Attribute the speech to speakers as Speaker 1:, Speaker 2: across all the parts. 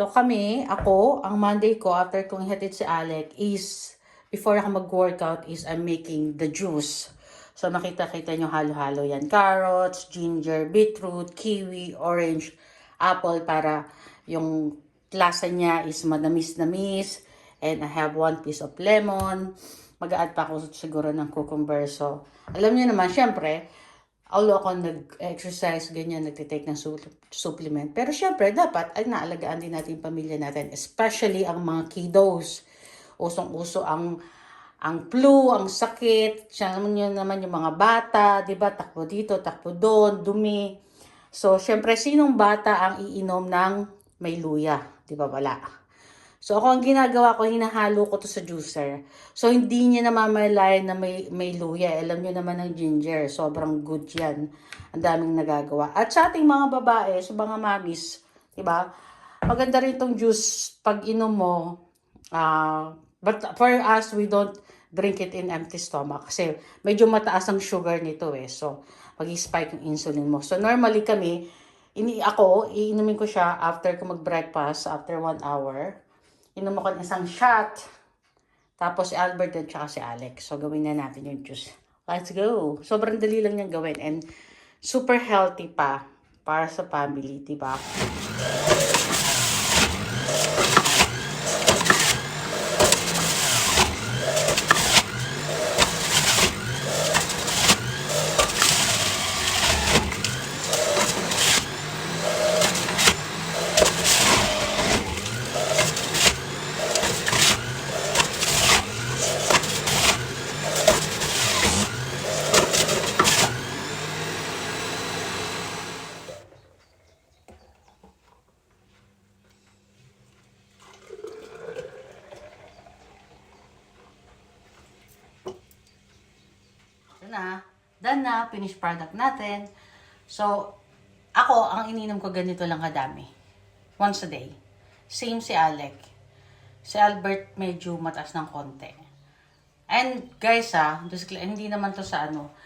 Speaker 1: So ako, ang Monday ko after kong hatid si Alec is, before ako mag-workout is I'm making the juice. So makita-kita nyo halo-halo yan. Carrots, ginger, beetroot, kiwi, orange, apple para yung lasa niya is manamis-namis. And I have 1 piece of lemon. Mag-add pa ako siguro ng cucumber. So alam niyo naman, syempre, although ako nag-exercise, ganyan, nagtitake ng supplement. Pero syempre, dapat ay naalagaan din natin yung pamilya natin. Especially ang mga kiddos. Usong-uso ang flu, ang sakit. Siya naman yung mga bata, di ba? Takbo dito, takbo doon, dumi. So, syempre, sinong bata ang iinom ng may luya? Di ba wala? So, ako ang ginagawa ko, hinahalo ko to sa juicer. So, hindi niya namamalayan na may luya. Alam niyo naman ng ginger. Sobrang good yan. Ang daming nagagawa. At sa ating mga babae, sa mga mamis, diba? Maganda rin tong juice pag inom mo. But for us, we don't drink it in empty stomach. Kasi medyo mataas ang sugar nito eh. So, mag-spike yung insulin mo. So, normally kami, iinumin ko siya after ko mag-breakfast, after 1 hour. Inom ako ng isang shot. Tapos si Albert at saka si Alex. So, gawin na natin yung juice. Let's go. Sobrang dali lang niyang gawin. And super healthy pa para sa family, diba? Done na, finished product natin. So, ako, ang ininom ko ganito lang kadami. Once a day. Same si Alec. Si Albert medyo mataas ng konti. And guys hindi naman to sa ano.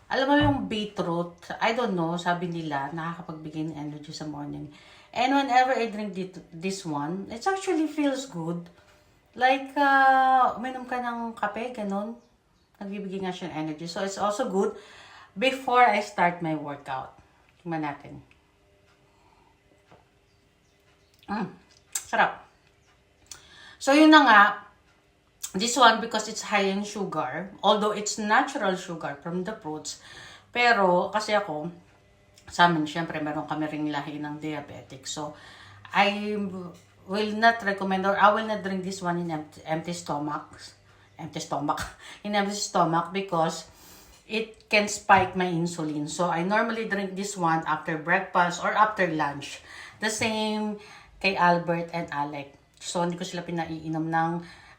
Speaker 1: Alam mo yung beetroot, I don't know, sabi nila, nakakapagbigay ng energy sa morning. And whenever I drink this one, it actually feels good. Like, uminom ka ng kape, ganun. Nagbibigay nga siya ng energy. So, it's also good before I start my workout. Tingnan natin. Sarap. So, yun na nga. This one, because it's high in sugar, although it's natural sugar from the fruits, pero, kasi ako, sa amin, syempre, meron kami ring lahi ng diabetic. So, I will not recommend, or I will not drink this one in empty stomach, because it can spike my insulin. So, I normally drink this one after breakfast or after lunch. The same kay Albert and Alec. So, hindi ko sila pinaiinom ng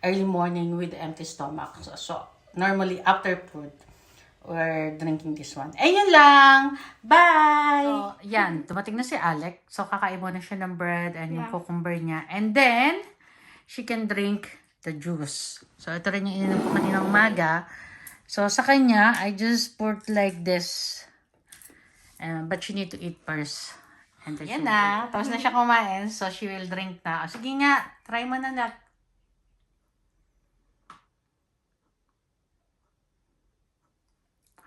Speaker 1: early morning with empty stomach. So normally after food, we're drinking this one. Ayun lang! Bye! So, yan. Dumating na si Alec. So, kakain mo na siya ng bread and yung cucumber niya. And then, she can drink the juice. So, ito rin yung ininom ko kaninang umaga. So, sa kanya, I just poured like this. But she need to eat first. And yan na. Tapos na siya kumain. So, she will drink na. O, sige nga. Try mo na na.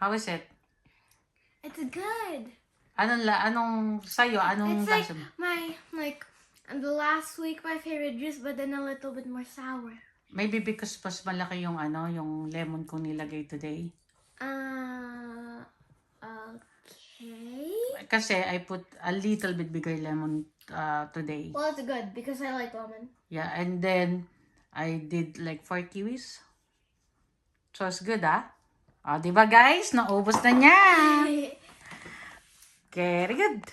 Speaker 1: How is it?
Speaker 2: It's good.
Speaker 1: Anong sayo? Anong
Speaker 2: It's like
Speaker 1: lasa mo?
Speaker 2: the last week my favorite juice, but then a little bit more sour.
Speaker 1: Maybe because mas malaki yung yung lemon kong nilagay today.
Speaker 2: Okay.
Speaker 1: Kasi I put a little bit bigger lemon today.
Speaker 2: Well, it's good because I like lemon.
Speaker 1: Yeah, and then I did like 4 kiwis. So it's good, diba guys? Naubos na niya. Very good.